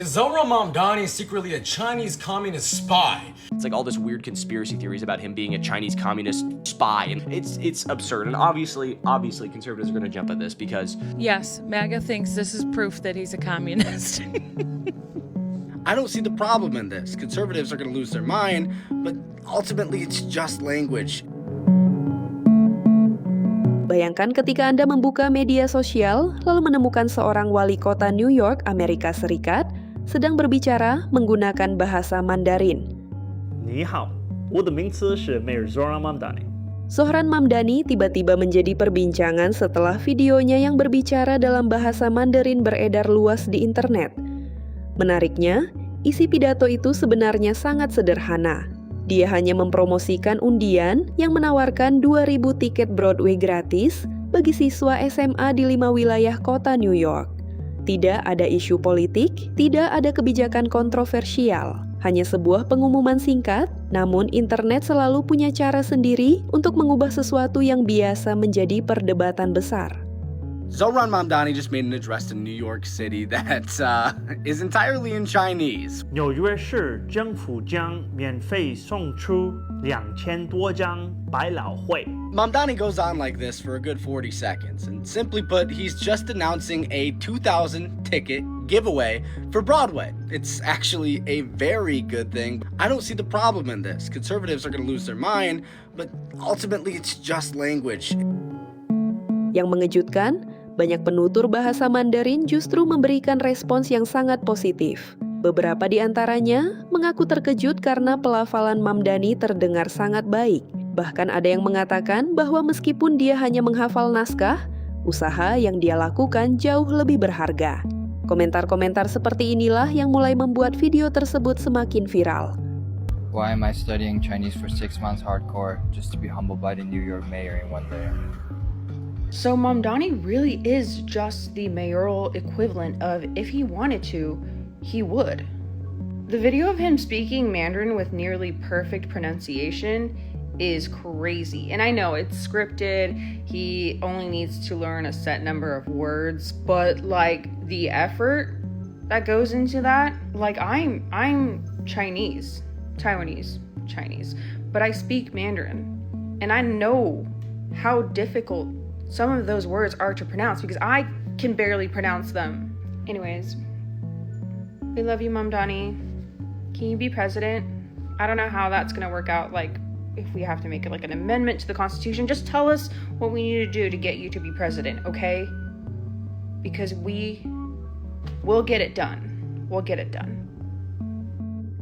Zohran Mamdani is secretly a Chinese communist spy. It's like all this weird conspiracy theories about him being a Chinese communist spy, and it's absurd. And obviously conservatives are going to jump at this because Yes, MAGA thinks this is proof that he's a communist. I don't see the problem in this. Conservatives are going to lose their mind, but ultimately it's just language. Bayangkan ketika Anda membuka media sosial, lalu menemukan seorang wali kota New York, Amerika Serikat, sedang berbicara menggunakan bahasa Mandarin. 你好，我的名字是 Mayor Zohran Mamdani. Zohran Mamdani tiba-tiba menjadi perbincangan setelah videonya yang berbicara dalam bahasa Mandarin beredar luas di internet. Menariknya, isi pidato itu sebenarnya sangat sederhana. Dia hanya mempromosikan undian yang menawarkan 2.000 tiket Broadway gratis bagi siswa SMA di 5 wilayah kota New York. Tidak ada isu politik, tidak ada kebijakan kontroversial. Hanya sebuah pengumuman singkat, namun internet selalu punya cara sendiri untuk mengubah sesuatu yang biasa menjadi perdebatan besar. Zohran Mamdani just made an address to New York City that is entirely in Chinese. 纽约市政府将免费送出2000多张百老汇。 Mamdani goes on like this for a good 40 seconds, and simply put, he's just announcing a 2,000 ticket giveaway for Broadway. It's actually a very good thing. I don't see the problem in this. Conservatives are going to lose their mind, but ultimately it's just language. Yang mengejutkan, banyak penutur bahasa Mandarin justru memberikan respons yang sangat positif. Beberapa di antaranya mengaku terkejut karena pelafalan Mamdani terdengar sangat baik. Bahkan ada yang mengatakan bahwa meskipun dia hanya menghafal naskah, usaha yang dia lakukan jauh lebih berharga. Komentar-komentar seperti inilah yang mulai membuat video tersebut semakin viral. Why am I studying Chinese for 6 months hardcore just to be humbled by the New York mayor in one day? So Mamdani really is just the mayoral equivalent of if he wanted to, he would. The video of him speaking Mandarin with nearly perfect pronunciation is crazy. And I know it's scripted, he only needs to learn a set number of words, but like the effort that goes into that, like I'm Chinese, Taiwanese, Chinese, but I speak Mandarin. And I know how difficult some of those words are to pronounce because I can barely pronounce them. Anyways, we love you, Mamdani. Can you be president? I don't know how that's gonna work out, like if we have to make it like an amendment to the Constitution. Just tell us what we need to do to get you to be president, okay? Because we'll get it done. We'll get it done.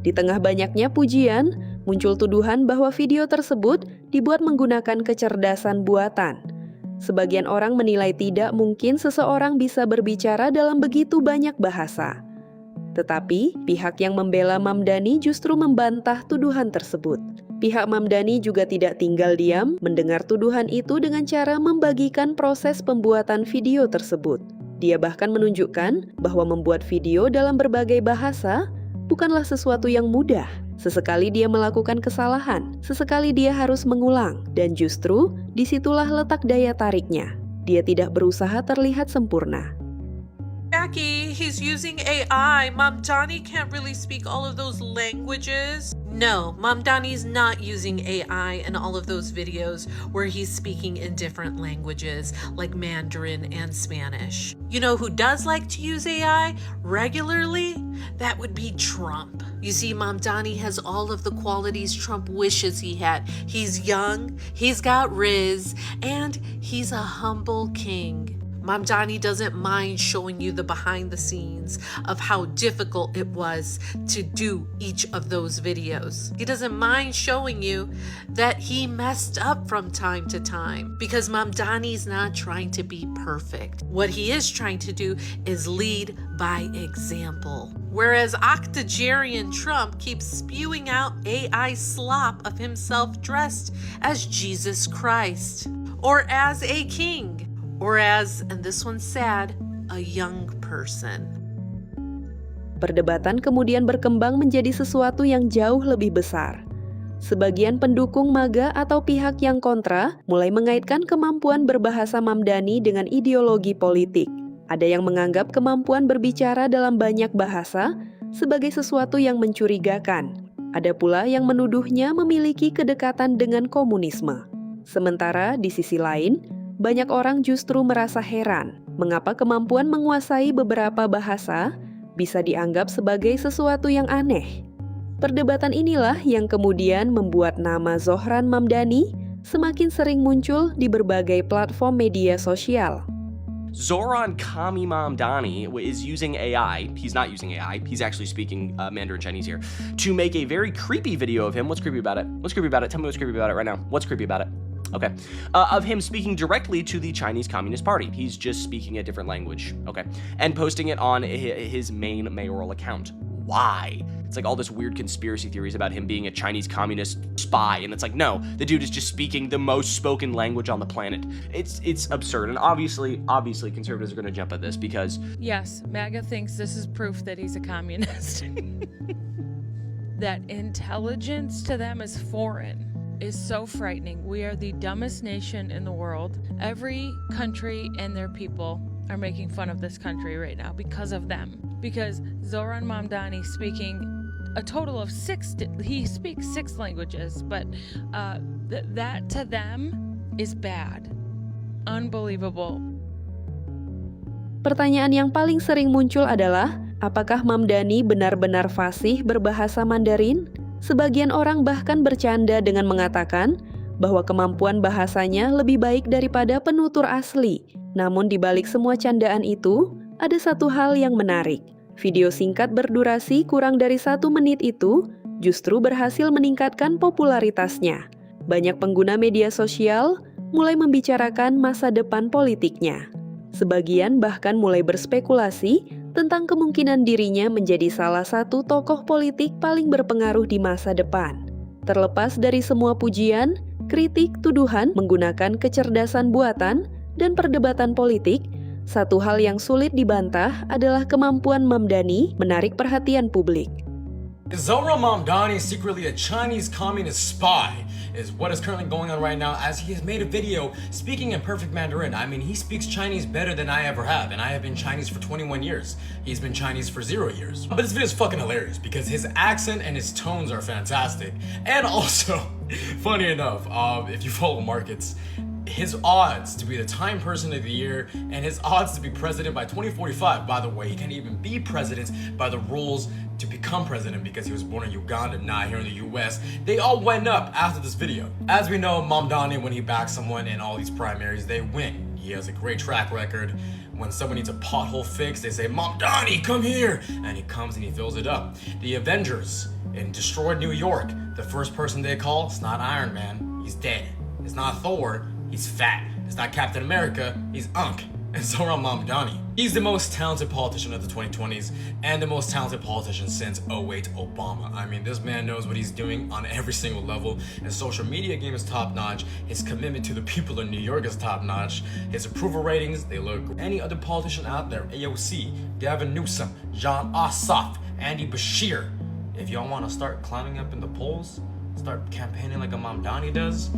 Di tengah banyaknya pujian, muncul tuduhan bahwa video tersebut dibuat menggunakan kecerdasan buatan. Sebagian orang menilai tidak mungkin seseorang bisa berbicara dalam begitu banyak bahasa. Tetapi, pihak yang membela Mamdani justru membantah tuduhan tersebut. Pihak Mamdani juga tidak tinggal diam mendengar tuduhan itu dengan cara membagikan proses pembuatan video tersebut. Dia bahkan menunjukkan bahwa membuat video dalam berbagai bahasa bukanlah sesuatu yang mudah. Sesekali dia melakukan kesalahan, sesekali dia harus mengulang, dan justru disitulah letak daya tariknya. Dia tidak berusaha terlihat sempurna. Jackie, he's using AI. Mamdani can't really speak all of those languages. No, Mamdani's not using AI in all of those videos where he's speaking in different languages like Mandarin and Spanish. You know who does like to use AI regularly? That would be Trump. You see, Mamdani has all of the qualities Trump wishes he had. He's young, he's got riz, and he's a humble king. Mamdani doesn't mind showing you the behind the scenes of how difficult it was to do each of those videos. He doesn't mind showing you that he messed up from time to time because Mamdani's not trying to be perfect. What he is trying to do is lead by example. Whereas octogenarian Trump keeps spewing out AI slop of himself dressed as Jesus Christ or as a king. Or as, and this one's sad, a young person. Perdebatan kemudian berkembang menjadi sesuatu yang jauh lebih besar. Sebagian pendukung MAGA atau pihak yang kontra mulai mengaitkan kemampuan berbahasa Mamdani dengan ideologi politik. Ada yang menganggap kemampuan berbicara dalam banyak bahasa sebagai sesuatu yang mencurigakan. Ada pula yang menuduhnya memiliki kedekatan dengan komunisme. Sementara di sisi lain, banyak orang justru merasa heran mengapa kemampuan menguasai beberapa bahasa bisa dianggap sebagai sesuatu yang aneh. Perdebatan inilah yang kemudian membuat nama Zohran Mamdani semakin sering muncul di berbagai platform media sosial. Zohran Mamdani is using AI. He's not using AI. He's actually speaking Mandarin Chinese here to make a very creepy video of him. What's creepy about it? What's creepy about it? Tell me what's creepy about it right now. What's creepy about it? Okay. Of him speaking directly to the Chinese Communist Party. He's just speaking a different language. Okay. And posting it on his main mayoral account. Why? It's like all this weird conspiracy theories about him being a Chinese communist spy, and it's like, no, the dude is just speaking the most spoken language on the planet. It's absurd, and obviously conservatives are going to jump at this because Yes, MAGA thinks this is proof that he's a communist. That intelligence to them is foreign is so frightening. We are the dumbest nation in the world. Every country and their people are making fun of this country right now because of them. Because Zohran Mamdani speaking a total of he speaks 6 languages, but that to them is bad. Unbelievable. Pertanyaan yang paling sering muncul adalah, apakah Mamdani benar-benar fasih berbahasa Mandarin? Sebagian orang bahkan bercanda dengan mengatakan bahwa kemampuan bahasanya lebih baik daripada penutur asli. Namun di balik semua candaan itu, ada satu hal yang menarik. Video singkat berdurasi kurang dari 1 menit itu justru berhasil meningkatkan popularitasnya. Banyak pengguna media sosial mulai membicarakan masa depan politiknya. Sebagian bahkan mulai berspekulasi tentang kemungkinan dirinya menjadi salah satu tokoh politik paling berpengaruh di masa depan. Terlepas dari semua pujian, kritik, tuduhan menggunakan kecerdasan buatan, dan perdebatan politik, satu hal yang sulit dibantah adalah kemampuan Mamdani menarik perhatian publik. Zohran Mamdani is secretly a Chinese communist spy, is what is currently going on right now, as he has made a video speaking in perfect Mandarin. I mean, he speaks Chinese better than I ever have, and I have been Chinese for 21 years. He's been Chinese for 0 years. But this video is fucking hilarious because his accent and his tones are fantastic. And also, funny enough, if you follow markets, his odds to be the Time Person of the Year and his odds to be president by 2045, by the way, he can't even be president by the rules to become president because he was born in Uganda, not here in the US. They all went up after this video. As we know, Mamdani, when he backs someone in all these primaries, they win. He has a great track record. When someone needs a pothole fixed, they say, Mamdani, come here! And he comes and he fills it up. The Avengers in Destroyed New York, the first person they call, it's not Iron Man, he's dead. It's not Thor, he's fat. It's not Captain America, he's Unk. And Zohran Mamdani. He's the most talented politician of the 2020s and the most talented politician since 08 Obama. I mean, this man knows what he's doing on every single level. His social media game is top-notch. His commitment to the people in New York is top-notch. His approval ratings, they look good. Any other politician out there, AOC, Gavin Newsom, Jon Ossoff, Andy Bashir, if y'all want to start climbing up in the polls, start campaigning like a Mamdani does,